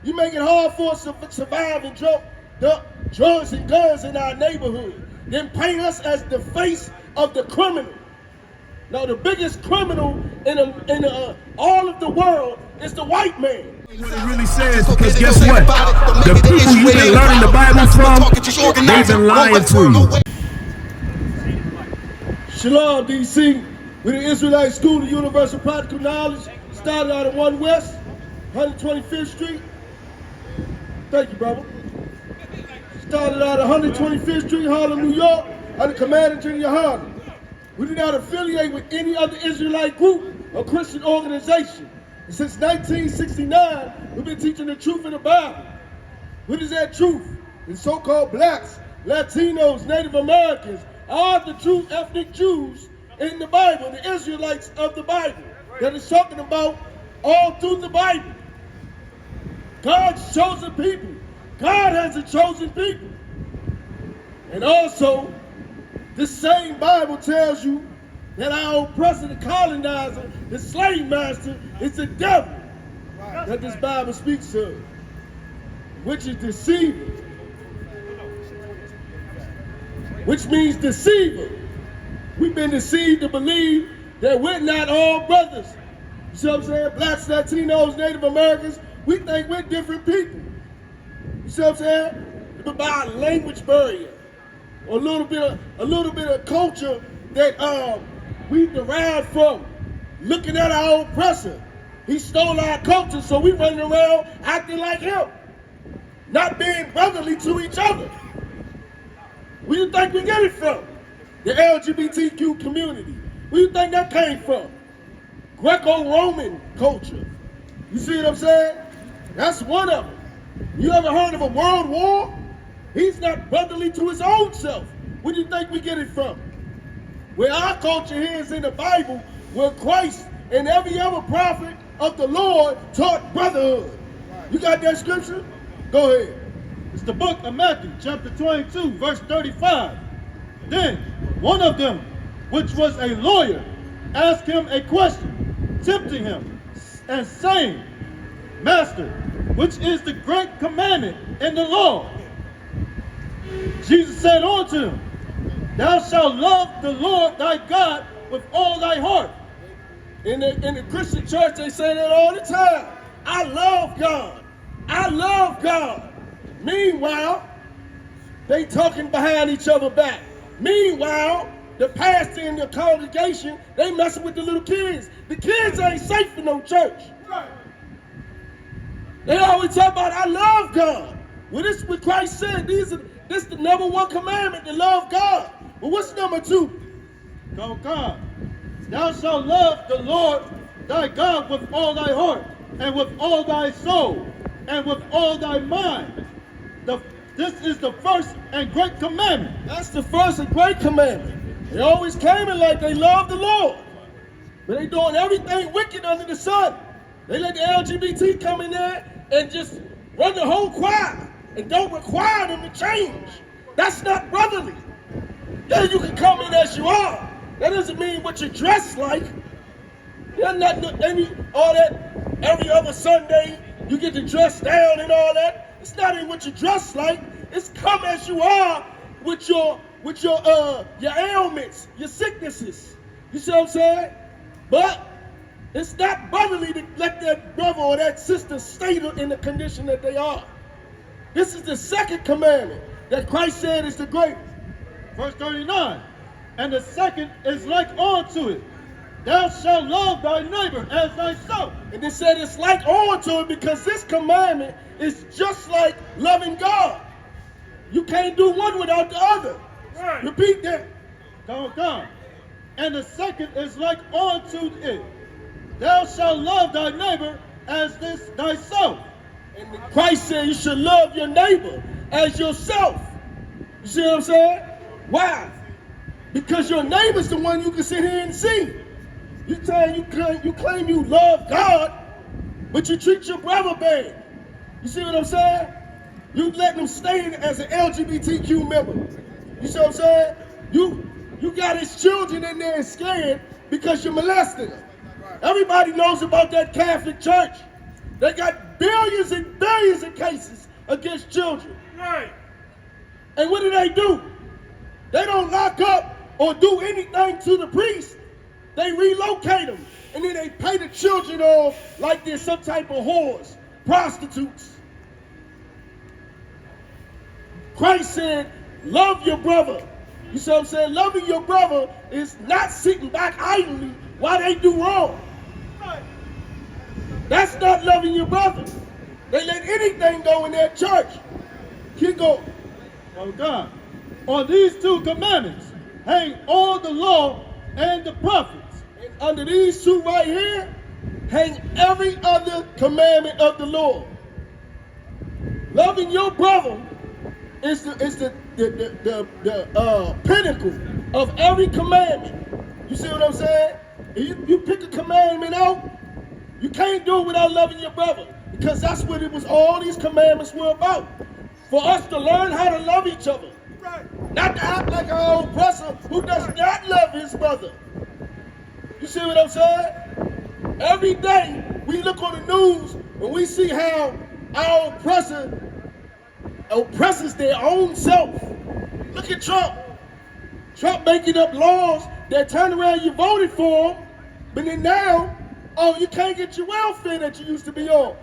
You make it hard for us to survive and drugs and guns in our neighborhood. Then paint us as the face of the criminal. Now the biggest criminal in all of the world is the white man. What it really says, because guess what? The people you've been learning the Bible from, they've been lying to you. Shalom, DC. We're the Israelite School of Universal Practical Knowledge. Started out at 1 West, 125th Street. Thank you, brother. Started out at 125th Street, Harlem, New York, under Commander GEN.YAHANNA. We do not affiliate with any other Israelite group or Christian organization. And since 1969, we've been teaching the truth in the Bible. What is that truth? The so-called blacks, Latinos, Native Americans, all the true ethnic Jews in the Bible, the Israelites of the Bible, that is talking about all through the Bible. God's chosen people. God has a chosen people. And also, this same Bible tells you that our oppressor, the colonizer, the slave master, is the devil that this Bible speaks of, which is deceiver, which means deceiver. We've been deceived to believe that we're not all brothers. You see what I'm saying? Blacks, Latinos, Native Americans, we think we're different people. You see what I'm saying? But by a language barrier, or a little bit of culture that we derived from looking at our oppressor. He stole our culture, so we running around acting like him, not being brotherly to each other. Where do you think we get it from? The LGBTQ community. Where do you think that came from? Greco-Roman culture. You see what I'm saying? That's one of them. You ever heard of a world war? He's not brotherly to his own self. Where do you think we get it from? Where our culture here is in the Bible, where Christ and every other prophet of the Lord taught brotherhood. You got that scripture? Go ahead. It's the book of Matthew, chapter 22, verse 35. Then one of them, which was a lawyer, asked him a question, tempting him, and saying, Master, which is the great commandment in the law? Jesus said unto him, Thou shalt love the Lord thy God with all thy heart. In the Christian church, they say that all the time. I love God. I love God. Meanwhile, they talking behind each other back. Meanwhile, the pastor in the congregation, they messing with the little kids. The kids ain't safe in no church. They always talk about, I love God. Well, this is what Christ said. This is the number one commandment, to love God. But what's number two? Go God. Thou shalt love the Lord thy God with all thy heart, and with all thy soul, and with all thy mind. This is the first and great commandment. That's the first and great commandment. They always came in like they love the Lord, but they doing everything wicked under the sun. They let the LGBT come in there and just run the whole choir and don't require them to change. That's not brotherly. Yeah, you can come in as you are. That doesn't mean what you dress like. You're not all that every other Sunday you get to dress down and all that. It's not in what you dress like. It's come as you are with your ailments, your sicknesses. You see what I'm saying? But it's not brotherly to let that brother or that sister stay in the condition that they are. This is the second commandment that Christ said is the great. Verse 39. And the second is like unto it. Thou shalt love thy neighbor as thyself. And they said it's like unto it because this commandment is just like loving God. You can't do one without the other. Right. Repeat that. Come. And the second is like unto it. Thou shalt love thy neighbor as this thyself. And Christ said you should love your neighbor as yourself. You see what I'm saying? Why? Because your neighbor's the one you can sit here and see. You claim you love God, but you treat your brother bad. You see what I'm saying? You letting them stay in as an LGBTQ member. You see what I'm saying? You got his children in there and scared because you're molesting them. Everybody knows about that Catholic Church. They got billions and billions of cases against children. Right. And what do? They don't lock up or do anything to the priest. They relocate them. And then they pay the children off like they're some type of whores, prostitutes. Christ said, love your brother. You see what I'm saying? Loving your brother is not sitting back idly while they do wrong. That's not loving your brother. They let anything go in their church. Keep going. Oh God. On these two commandments hang all the law and the prophets. And under these two right here, hang every other commandment of the Lord. Loving your brother is the pinnacle of every commandment. You see what I'm saying? You pick a commandment out, you can't do it without loving your brother, because that's what it was. All these commandments were about, for us to learn how to love each other, not to act like our oppressor who does not love his brother. You see what I'm saying? Every day we look on the news and we see how our oppressor oppresses their own self. Look at Trump. Trump making up laws that turn around, you voted for him, but then now, oh, you can't get your welfare that you used to be on.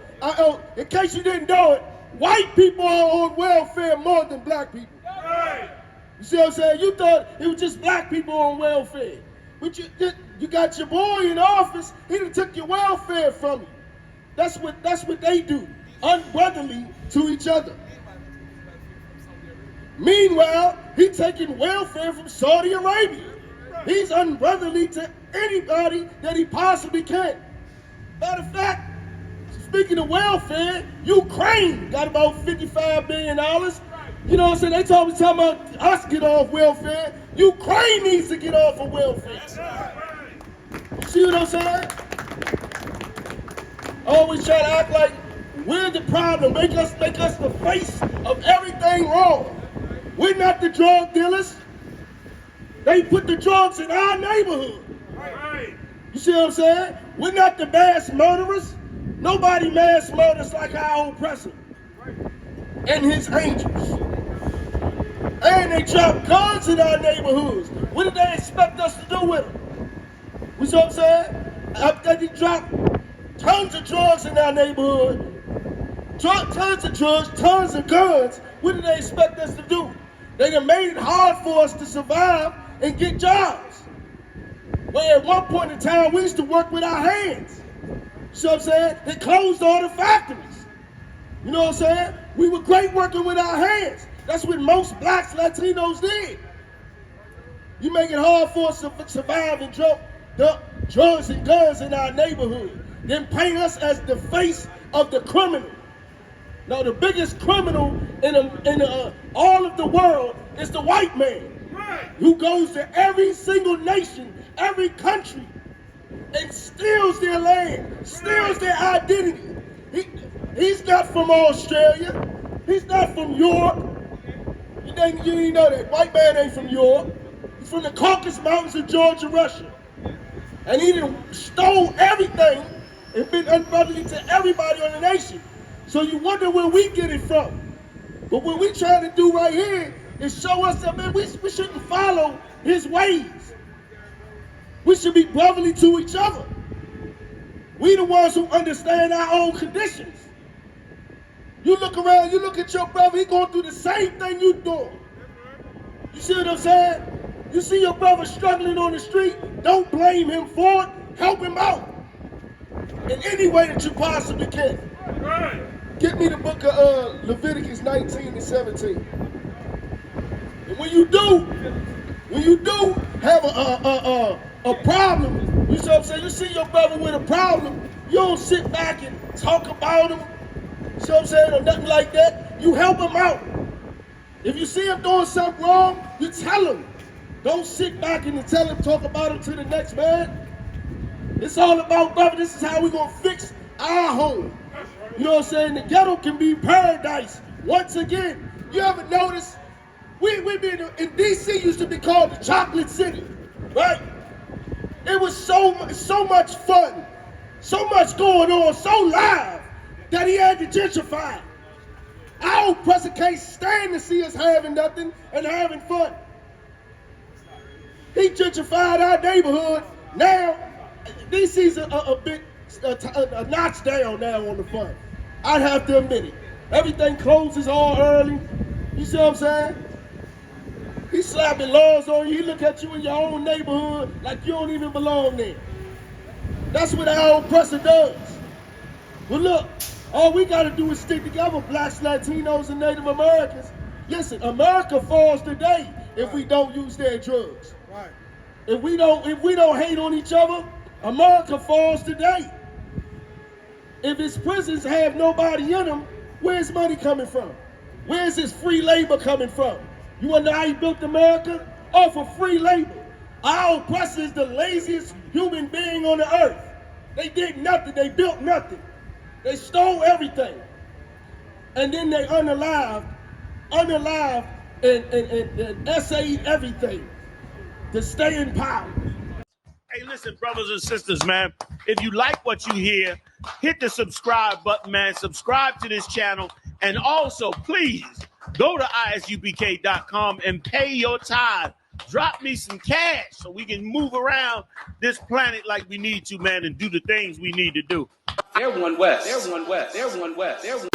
In case you didn't know it, white people are on welfare more than black people. Right. You see what I'm saying? You thought it was just black people on welfare. But you got your boy in office, he done took your welfare from you. That's what they do, unbrotherly to each other. Meanwhile, he's taking welfare from Saudi Arabia. He's unbrotherly to anybody that he possibly can. Matter of fact, speaking of welfare, Ukraine got about $55 billion. You know what I'm saying? They talking about us get off welfare. Ukraine needs to get off of welfare. You see what I'm saying? Always try to act like we're the problem. Make us the face of everything wrong. We're not the drug dealers. They put the drugs in our neighborhood. Right. You see what I'm saying? We're not the mass murderers. Nobody mass murders like our oppressor and his angels. And they drop guns in our neighborhoods. What did they expect us to do with them? You see what I'm saying? After they drop tons of drugs in our neighborhood, tons of drugs, tons of guns, what did they expect us to do? They done made it hard for us to survive and get jobs. Where at one point in time, we used to work with our hands. You see what I'm saying? They closed all the factories. You know what I'm saying? We were great working with our hands. That's what most blacks, Latinos did. You make it hard for us to survive and drop drugs and guns in our neighborhood. Then paint us as the face of the criminal. Now, the biggest criminal in all of the world is the white man, who goes to every single nation, every country, and steals their land, steals their identity. He's not from Australia. He's not from Europe. You didn't know that. White man ain't from Europe. He's from the Caucasus Mountains of Georgia, Russia. And he done stole everything and been unbrotherly to everybody on the nation. So you wonder where we get it from. But what we trying to do right here is show us that, man, we shouldn't follow his ways. We should be brotherly to each other. We the ones who understand our own conditions. You look around, you look at your brother, he going through the same thing you doing. You see what I'm saying? You see your brother struggling on the street, don't blame him for it, help him out in any way that you possibly can. Right. Get me the book of Leviticus 19 and 17. And when you do have a problem, you see what I'm saying? You see your brother with a problem, you don't sit back and talk about him, you see what I'm saying, or nothing like that. You help him out. If you see him doing something wrong, you tell him. Don't sit back and tell him, talk about him to the next man. It's all about, brother, this is how we're going to fix our home. You know what I'm saying? The ghetto can be paradise once again. You ever notice? We been in D.C. used to be called the Chocolate City, right? It was so much fun, so much going on, so live that he had to gentrify. Our oppressor can't stand to see us having nothing and having fun. He gentrified our neighborhood. Now, DC's a notch down now on the fun. I'd have to admit it. Everything closes all early. You see what I'm saying? He slapping laws on you. He look at you in your own neighborhood like you don't even belong there. That's what our oppressor does. But look, all we gotta do is stick together, blacks, Latinos, and Native Americans. Listen, America falls today if we don't use their drugs. Right. If we don't hate on each other, America falls today. If its prisons have nobody in them, where's money coming from? Where's his free labor coming from? You wanna know how he built America? Off of free labor. Our oppressor is the laziest human being on the earth. They did nothing, they built nothing. They stole everything. And then they unalived and essayed everything to stay in power. Hey, listen, brothers and sisters, man, if you like what you hear, hit the subscribe button, man. Subscribe to this channel. And also, please, go to ISUPK.com and pay your tithe. Drop me some cash so we can move around this planet like we need to, man, and do the things we need to do. They're one West. They're one West. They're one West. They're one